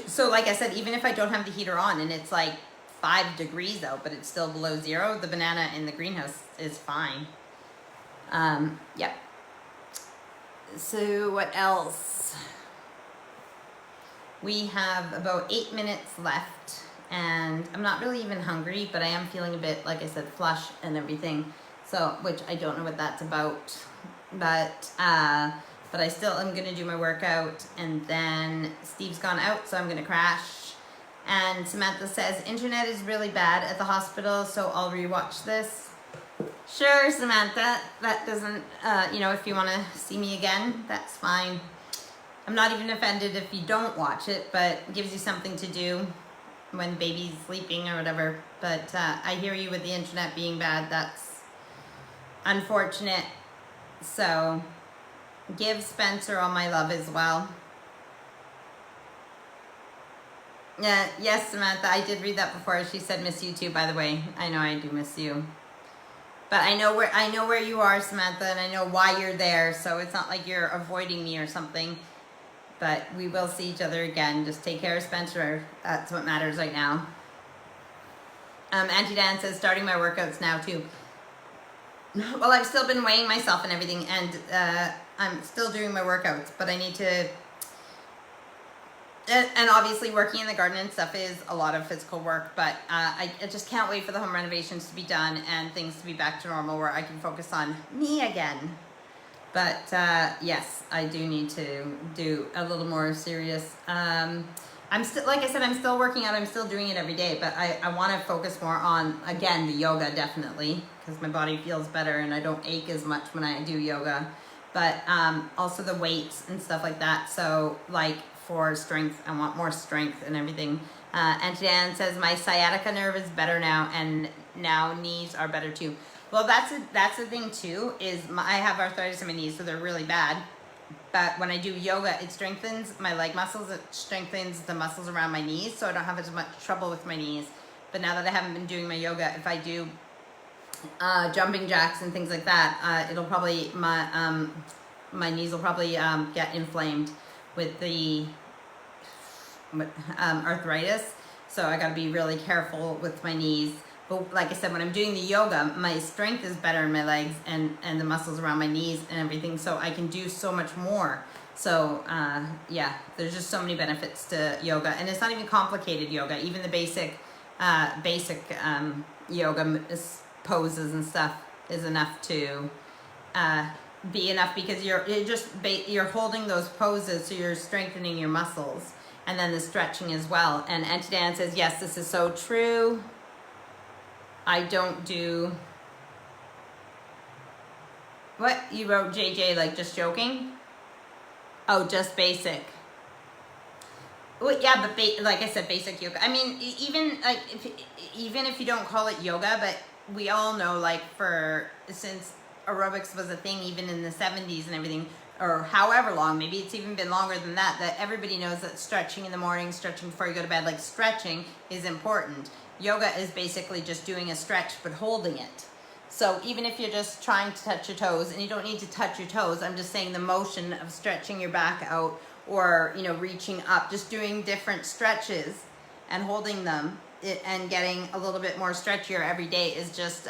S1: So like I said, even if I don't have the heater on and it's like 5 degrees out, but it's still below 0, the banana in the greenhouse is fine. Yep. So what else? We have about 8 minutes left, and I'm not really even hungry, but I am feeling a bit, like I said, flush and everything. So, which I don't know what that's about, but I still am gonna do my workout, and then Steve's gone out, so I'm gonna crash. And Samantha says, internet is really bad at the hospital, so I'll rewatch this. Sure, Samantha, that doesn't, if you wanna see me again, that's fine. I'm not even offended if you don't watch it, but it gives you something to do when baby's sleeping or whatever. But I hear you with the internet being bad. That's unfortunate. So give Spencer all my love as well. Yeah, yes, Samantha, I did read that before. She said miss you too, by the way. I know I do miss you. But I know where you are, Samantha, and I know why you're there, so it's not like you're avoiding me or something. But we will see each other again. Just take care of Spencer. That's what matters right now. Auntie Dan says, starting my workouts now too. Well, I've still been weighing myself and everything, and I'm still doing my workouts, but I need to and obviously working in the garden and stuff is a lot of physical work, but I just can't wait for the home renovations to be done and things to be back to normal where I can focus on me again. But yes, I do need to do a little more serious. I'm still, like I said, I'm still working out. I'm still doing it every day, but I want to focus more on, again, the yoga definitely, because my body feels better and I don't ache as much when I do yoga. But also the weights and stuff like that. So like for strength, I want more strength and everything. And Dan says, my sciatica nerve is better now, and now knees are better too. Well, that's the thing too, is I have arthritis in my knees, so they're really bad. But when I do yoga, it strengthens my leg muscles, it strengthens the muscles around my knees, so I don't have as much trouble with my knees. But now that I haven't been doing my yoga, if I do jumping jacks and things like that, it'll probably, my knees will probably get inflamed with the arthritis. So I gotta be really careful with my knees. But like I said, when I'm doing the yoga, my strength is better in my legs and the muscles around my knees and everything, so I can do so much more. So yeah, there's just so many benefits to yoga, and it's not even complicated yoga. Even the basic yoga poses and stuff is enough to be enough, because you're holding those poses, so you're strengthening your muscles, and then the stretching as well. And Auntie Dan says, yes, this is so true. I don't do, what you wrote, JJ, like just joking? Oh, just basic. Well, yeah, but like I said, basic yoga. I mean, even like even if you don't call it yoga, but we all know, like, since aerobics was a thing, even in the 70s and everything, or however long, maybe it's even been longer than that, that everybody knows that stretching in the morning, stretching before you go to bed, like stretching is important. Yoga is basically just doing a stretch, but holding it. So even if you're just trying to touch your toes, and you don't need to touch your toes, I'm just saying the motion of stretching your back out, or, you know, reaching up, just doing different stretches and holding them and getting a little bit more stretchier every day is just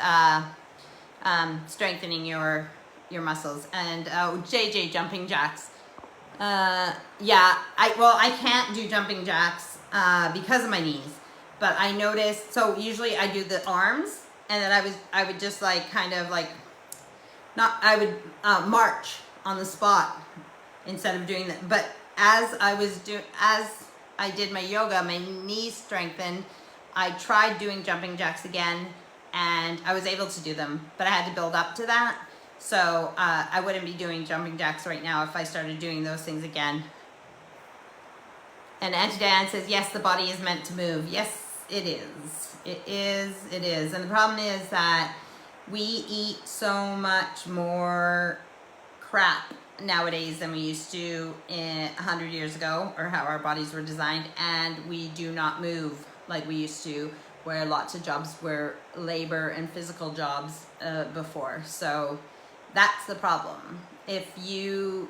S1: strengthening your muscles. And JJ, jumping jacks. Yeah, I can't do jumping jacks because of my knees. But I noticed, so usually I do the arms, and then I would just like kind of like, I would march on the spot instead of doing that. But as I did my yoga, my knees strengthened. I tried doing jumping jacks again, and I was able to do them, but I had to build up to that. So I wouldn't be doing jumping jacks right now if I started doing those things again. And Auntie Dan says, yes, the body is meant to move. Yes, it is. It is. And the problem is that we eat so much more crap nowadays than we used to 100 years ago, or how our bodies were designed, and we do not move like we used to, where lots of jobs were labor and physical jobs before. So that's the problem. If you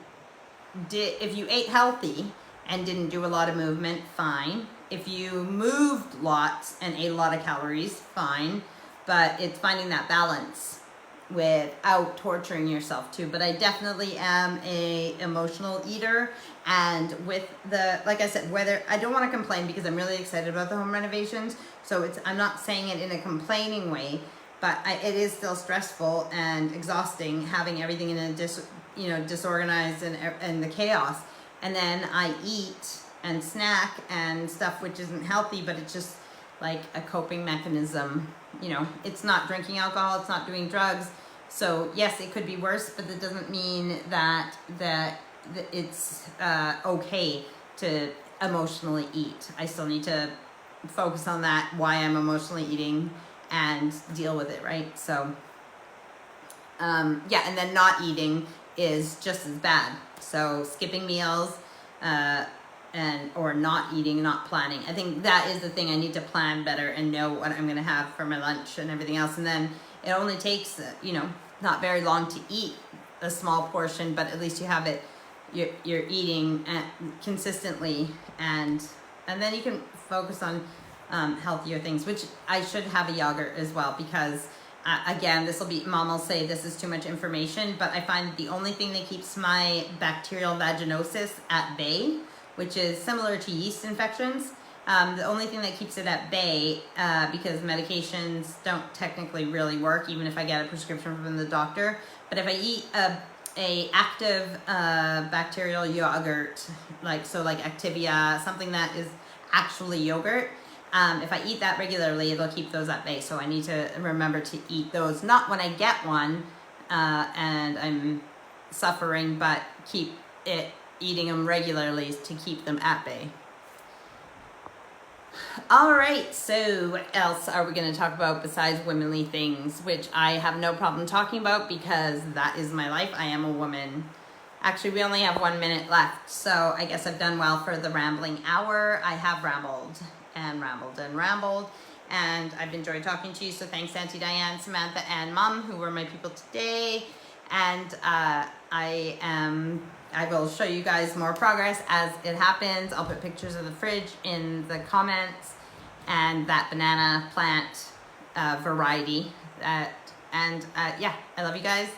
S1: ate healthy and didn't do a lot of movement, fine. If you moved lots and ate a lot of calories, fine. But it's finding that balance without torturing yourself too. But I definitely am a emotional eater, and with the, like I said, whether, I don't want to complain because I'm really excited about the home renovations, so I'm not saying it in a complaining way, but it is still stressful and exhausting having everything in a disorganized and the chaos. And then I eat and snack and stuff which isn't healthy, but it's just like a coping mechanism. You know, it's not drinking alcohol, it's not doing drugs. So yes, it could be worse, but that doesn't mean that it's okay to emotionally eat. I still need to focus on that, why I'm emotionally eating, and deal with it, right? So yeah, and then not eating is just as bad. So skipping meals, or not eating, not planning. I think that is the thing. I need to plan better and know what I'm going to have for my lunch and everything else. And then it only takes, not very long to eat a small portion, but at least you have it, you're eating consistently, and then you can focus on healthier things, which I should have a yogurt as well, because again, Mom will say this is too much information, but I find the only thing that keeps my bacterial vaginosis at bay, which is similar to yeast infections. The only thing that keeps it at bay, because medications don't technically really work, even if I get a prescription from the doctor. But if I eat a active bacterial yogurt, like Activia, something that is actually yogurt, if I eat that regularly, it'll keep those at bay. So I need to remember to eat those, not when I get one and I'm suffering, but keep eating them regularly to keep them at bay. All right, so what else are we going to talk about besides womanly things, which I have no problem talking about because that is my life. I am a woman. Actually, we only have 1 minute left, so I guess I've done well for the rambling hour. I have rambled and rambled and rambled, and I've enjoyed talking to you, so thanks Auntie Diane, Samantha, and Mom, who were my people today. And I will show you guys more progress as it happens. I'll put pictures of the fridge in the comments and that banana plant variety. Yeah, I love you guys.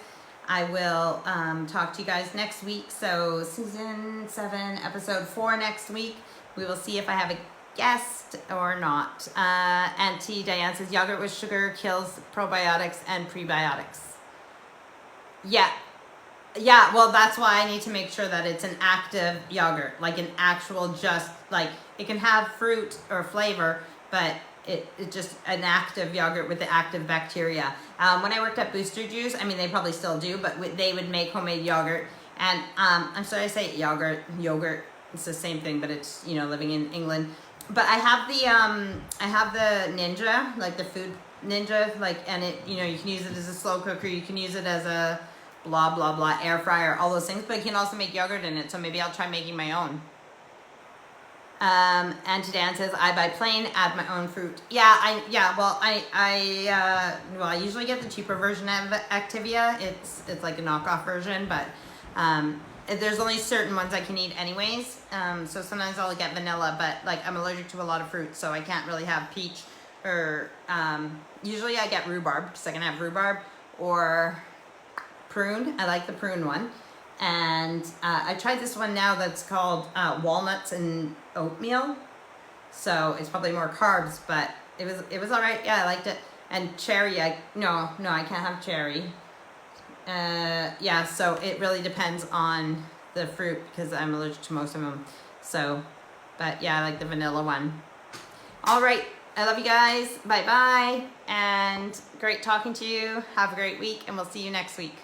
S1: I will talk to you guys next week. So season 7, episode 4 next week. We will see if I have a guest or not. Auntie Diane says yogurt with sugar kills probiotics and prebiotics. Yeah, well, that's why I need to make sure that it's an active yogurt, like an actual it can have fruit or flavor, but it's just an active yogurt with the active bacteria. When I worked at Booster Juice, I mean, they probably still do, but they would make homemade yogurt. And I'm sorry I say yogurt, it's the same thing, but it's, living in England. But I have the Ninja, like the food Ninja, and it, you can use it as a slow cooker, you can use it as a blah blah blah air fryer, all those things, but you can also make yogurt in it, so maybe I'll try making my own. Auntie Dan says I buy plain, add my own fruit. I usually get the cheaper version of Activia. It's like a knockoff version, but there's only certain ones I can eat anyways, so sometimes I'll get vanilla, but I'm allergic to a lot of fruit, so I can't really have peach or usually I get rhubarb, because I can have rhubarb, or prune. I like the prune one. And I tried this one now that's called walnuts and oatmeal, so it's probably more carbs, but it was all right. Yeah, I liked it. And cherry, no, I can't have cherry. So it really depends on the fruit, because I'm allergic to most of them. So, but yeah, I like the vanilla one. All right, I love you guys. Bye bye, and great talking to you. Have a great week, and we'll see you next week.